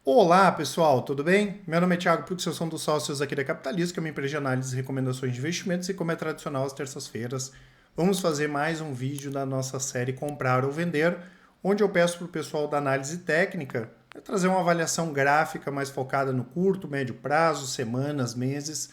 Olá, pessoal, tudo bem? Meu nome é Thiago Prux, eu sou um dos sócios aqui da Capitalista, que é uma empresa de análise e recomendações de investimentos, e como é tradicional às terças-feiras, vamos fazer mais um vídeo da nossa série Comprar ou Vender, onde eu peço para o pessoal da análise técnica trazer uma avaliação gráfica mais focada no curto, médio prazo, semanas, meses,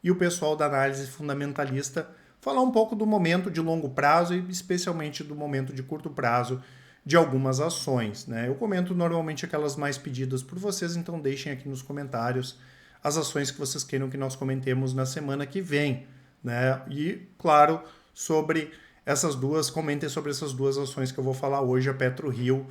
e o pessoal da análise fundamentalista falar um pouco do momento de longo prazo e especialmente do momento de curto prazo de algumas ações. Né? Eu comento normalmente aquelas mais pedidas por vocês, então deixem aqui nos comentários as ações que vocês queiram que nós comentemos na semana que vem. Né? E, claro, sobre essas duas, comentem sobre essas duas ações que eu vou falar hoje, a PetroRio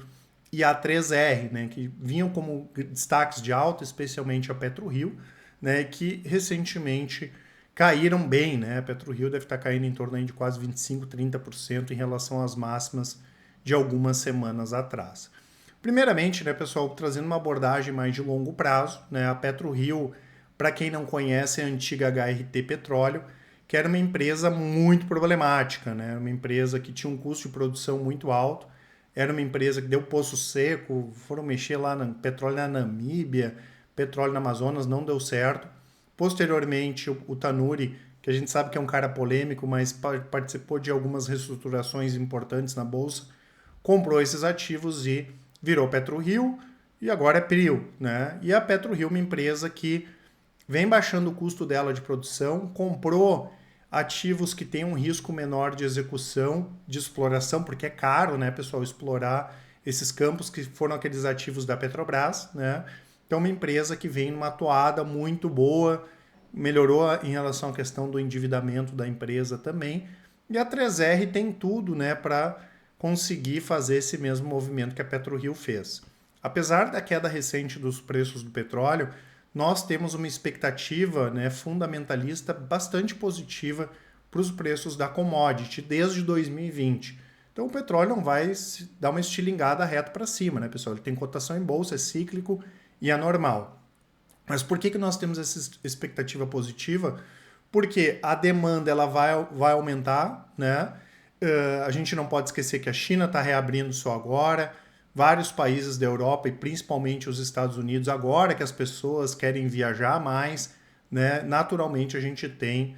e a 3R, né, que vinham como destaques de alta, especialmente a PetroRio, né, que recentemente caíram bem. Né? A PetroRio deve estar caindo em torno de quase 25, 30% em relação às máximas de algumas semanas atrás. Primeiramente, né, pessoal, trazendo uma abordagem mais de longo prazo, né, a PetroRio, para quem não conhece, é a antiga HRT Petróleo, que era uma empresa muito problemática, né, uma empresa que tinha um custo de produção muito alto, era uma empresa que deu poço seco, foram mexer lá no petróleo na Namíbia, petróleo na Amazonas, não deu certo. Posteriormente, o Tanuri, que a gente sabe que é um cara polêmico, mas participou de algumas reestruturações importantes na bolsa, comprou esses ativos e virou PetroRio e agora é Prio. Né? E a PetroRio é uma empresa que vem baixando o custo dela de produção, comprou ativos que têm um risco menor de execução, de exploração, porque é caro, né, pessoal, explorar esses campos que foram aqueles ativos da Petrobras, né? Então, uma empresa que vem numa toada muito boa, melhorou em relação à questão do endividamento da empresa também. E a 3R tem tudo, né, para conseguir fazer esse mesmo movimento que a PetroRio fez. Apesar da queda recente dos preços do petróleo, nós temos uma expectativa, né, fundamentalista bastante positiva para os preços da commodity desde 2020. Então o petróleo não vai dar uma estilingada reto para cima, né, pessoal? Ele tem cotação em bolsa, é cíclico e é normal. Mas por que nós temos essa expectativa positiva? Porque a demanda ela vai aumentar, né? A gente não pode esquecer que a China está reabrindo só agora, vários países da Europa e principalmente os Estados Unidos, agora que as pessoas querem viajar mais, né? Naturalmente a gente tem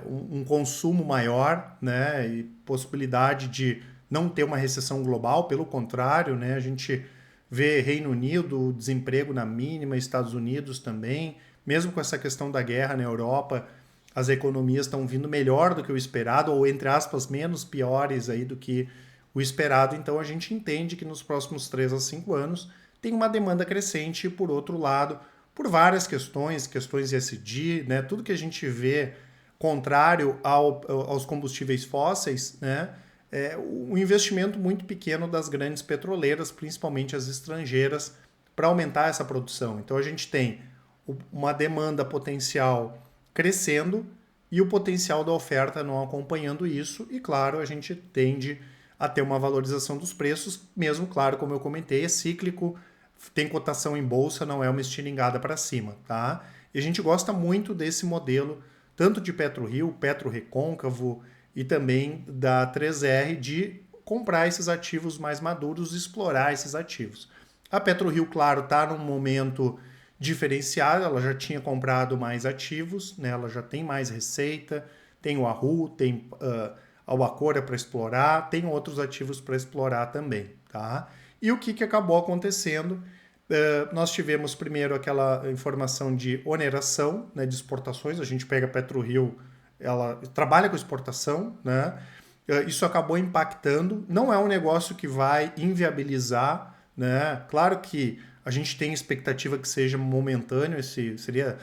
um consumo maior, né? E possibilidade de não ter uma recessão global, pelo contrário, né? A gente vê Reino Unido, desemprego na mínima, Estados Unidos também, mesmo com essa questão da guerra na Europa, as economias estão vindo melhor do que o esperado, ou entre aspas, menos piores aí do que o esperado. Então a gente entende que nos próximos 3 a 5 anos tem uma demanda crescente, e por outro lado, por várias questões, questões ESG, né, tudo que a gente vê contrário aos combustíveis fósseis, né, é um investimento muito pequeno das grandes petroleiras, principalmente as estrangeiras, para aumentar essa produção. Então a gente tem uma demanda potencial crescendo e o potencial da oferta não acompanhando isso, e claro, a gente tende a ter uma valorização dos preços, mesmo, claro, como eu comentei, é cíclico, tem cotação em bolsa, não é uma estilingada para cima, tá? E a gente gosta muito desse modelo, tanto de PetroRio, Petro Recôncavo e também da 3R, de comprar esses ativos mais maduros e explorar esses ativos. A PetroRio, claro, está num momento diferenciado, ela já tinha comprado mais ativos, né? Ela já tem mais receita, tem o Arru, tem a Albacora para explorar, tem outros ativos para explorar também. Tá? E o que acabou acontecendo? Nós tivemos primeiro aquela informação de oneração, né, de exportações, a gente pega a PetroRio, ela trabalha com exportação, né? Isso acabou impactando, não é um negócio que vai inviabilizar, né? Claro que a gente tem expectativa que seja momentâneo, esse seria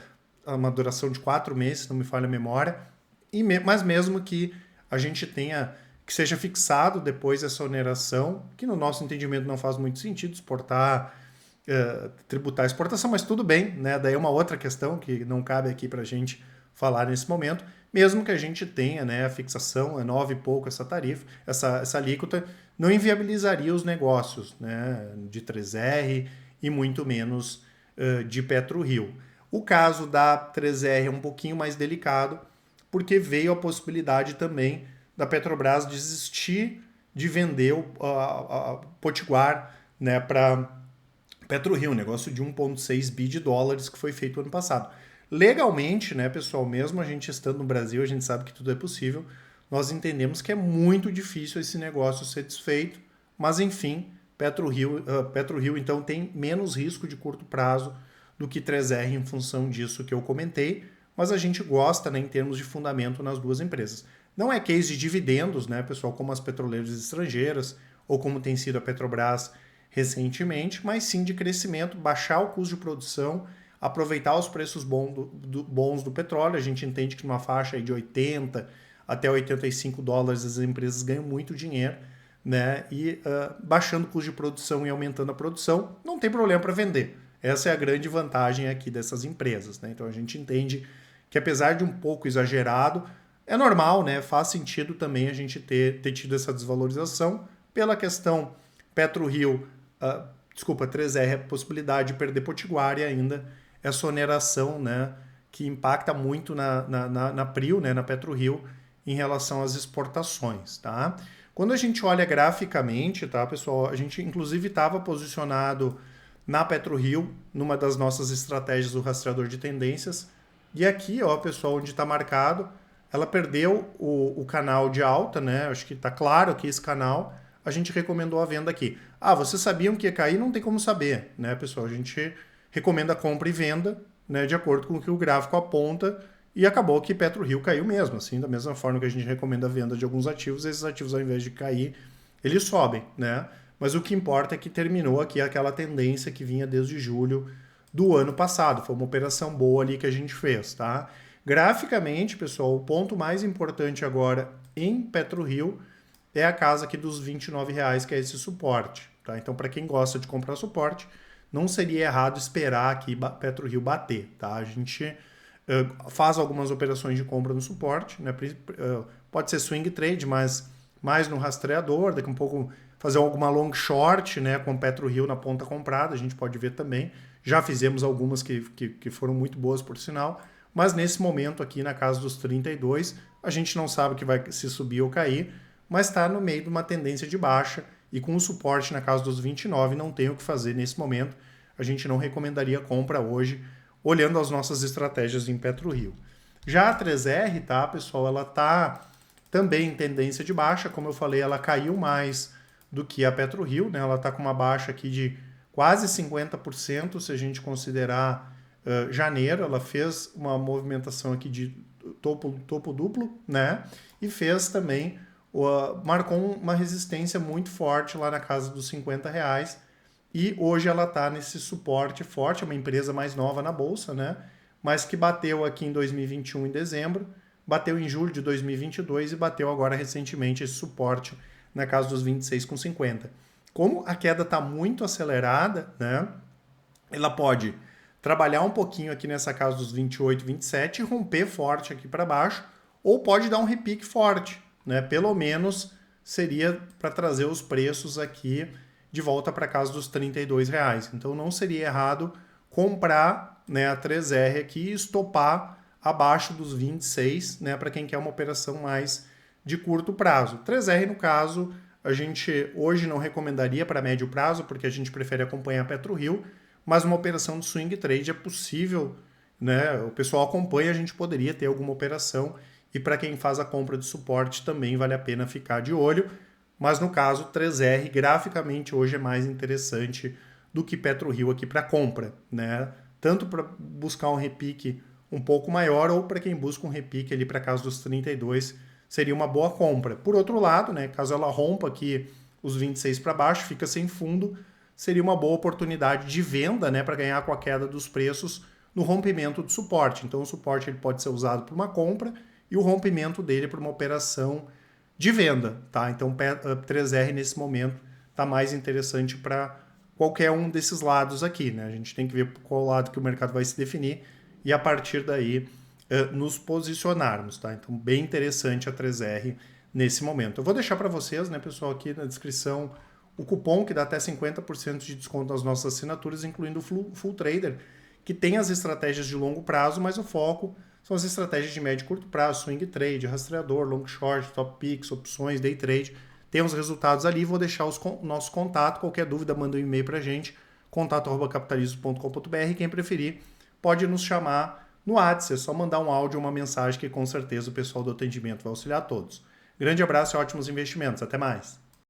uma duração de 4 meses, se não me falha a memória, mas mesmo que a gente tenha que seja fixado depois essa oneração, que no nosso entendimento não faz muito sentido exportar, tributar a exportação, mas tudo bem, né? Daí é uma outra questão que não cabe aqui para a gente falar nesse momento, mesmo que a gente tenha, né, a fixação, é 9 e pouco essa tarifa, essa alíquota, não inviabilizaria os negócios, né, de 3R e muito menos de PetroRio. O caso da 3R é um pouquinho mais delicado, porque veio a possibilidade também da Petrobras desistir de vender a Potiguar, né, para PetroRio, negócio de 1,6 bi de dólares que foi feito ano passado. Legalmente, né, pessoal, mesmo a gente estando no Brasil, a gente sabe que tudo é possível, nós entendemos que é muito difícil esse negócio ser desfeito, mas enfim, PetroRio então tem menos risco de curto prazo do que 3R em função disso que eu comentei, mas a gente gosta, né, em termos de fundamento nas duas empresas. Não é case de dividendos, né, pessoal, como as petroleiras estrangeiras ou como tem sido a Petrobras recentemente, mas sim de crescimento, baixar o custo de produção, aproveitar os preços bons do petróleo. A gente entende que numa faixa aí de 80 até 85 dólares as empresas ganham muito dinheiro, né? E baixando o custo de produção e aumentando a produção, não tem problema para vender. Essa é a grande vantagem aqui dessas empresas, né? Então a gente entende que apesar de um pouco exagerado, é normal, né? Faz sentido também a gente ter tido essa desvalorização pela questão PetroRio, 3R, a possibilidade de perder Potiguar e ainda essa oneração, né, que impacta muito na PRIO, né, na PetroRio, em relação às exportações, tá? Quando a gente olha graficamente, tá, pessoal, a gente inclusive estava posicionado na PetroRio, numa das nossas estratégias do rastreador de tendências, e aqui, ó, pessoal, onde está marcado, ela perdeu o canal de alta, né? Acho que está claro aqui esse canal, a gente recomendou a venda aqui. Ah, vocês sabiam que ia cair? Não tem como saber, né, pessoal? A gente recomenda compra e venda, né, de acordo com o que o gráfico aponta, e acabou que PetroRio caiu mesmo, assim, da mesma forma que a gente recomenda a venda de alguns ativos, esses ativos, ao invés de cair, eles sobem, né? Mas o que importa é que terminou aqui aquela tendência que vinha desde julho do ano passado. Foi uma operação boa ali que a gente fez, tá? Graficamente, pessoal, o ponto mais importante agora em PetroRio é a casa aqui dos R$29, que é esse suporte, tá? Então, para quem gosta de comprar suporte, não seria errado esperar aqui PetroRio bater, tá? A gente faz algumas operações de compra no suporte, né? Pode ser swing trade, mas mais no rastreador, daqui a um pouco fazer alguma long short, né, com PetroRio na ponta comprada, a gente pode ver também. Já fizemos algumas que foram muito boas, por sinal, mas nesse momento aqui na casa dos 32, a gente não sabe que vai se subir ou cair, mas está no meio de uma tendência de baixa e com o suporte na casa dos 29 não tem o que fazer nesse momento. A gente não recomendaria compra hoje, olhando as nossas estratégias em PetroRio. Já a 3R, tá, pessoal, ela está também em tendência de baixa, como eu falei, ela caiu mais do que a PetroRio, né? Ela está com uma baixa aqui de quase 50%, se a gente considerar janeiro. Ela fez uma movimentação aqui de topo duplo, né? E fez também, marcou uma resistência muito forte lá na casa dos R$50, e hoje ela está nesse suporte forte. É uma empresa mais nova na Bolsa, né? Mas que bateu aqui em 2021, em dezembro, bateu em julho de 2022 e bateu agora recentemente esse suporte na casa dos 26,50. Como a queda está muito acelerada, né, ela pode trabalhar um pouquinho aqui nessa casa dos 28, 27 e romper forte aqui para baixo, ou pode dar um repique forte, né? Pelo menos seria para trazer os preços aqui de volta para casa dos R$32. Então não seria errado comprar, né, a 3R aqui e estopar abaixo dos 26, né, para quem quer uma operação mais de curto prazo. 3R, no caso, a gente hoje não recomendaria para médio prazo, porque a gente prefere acompanhar a PetroRio, mas uma operação de swing trade é possível, né? O pessoal acompanha, a gente poderia ter alguma operação, e para quem faz a compra de suporte também vale a pena ficar de olho, mas no caso 3R graficamente hoje é mais interessante do que PetroRio aqui para compra, né? Tanto para buscar um repique um pouco maior, ou para quem busca um repique ali para casa dos 32, seria uma boa compra. Por outro lado, né, caso ela rompa aqui os 26 para baixo, fica sem fundo, seria uma boa oportunidade de venda, né, para ganhar com a queda dos preços no rompimento do suporte. Então o suporte ele pode ser usado para uma compra e o rompimento dele para uma operação de venda, tá? Então 3R nesse momento está mais interessante para qualquer um desses lados aqui, né? A gente tem que ver qual lado que o mercado vai se definir e a partir daí nos posicionarmos, tá? Então bem interessante a 3R nesse momento. Eu vou deixar para vocês, né, pessoal, aqui na descrição o cupom que dá até 50% de desconto nas nossas assinaturas, incluindo o Full Trader, que tem as estratégias de longo prazo, mas o foco são as estratégias de médio e curto prazo, swing trade, rastreador, long short, top picks, opções, day trade. Tem os resultados ali, vou deixar o nosso contato, qualquer dúvida manda um e-mail para a gente, contato@capitalismo.com.br. Quem preferir, pode nos chamar no WhatsApp, é só mandar um áudio ou uma mensagem que com certeza o pessoal do atendimento vai auxiliar todos. Grande abraço e ótimos investimentos. Até mais!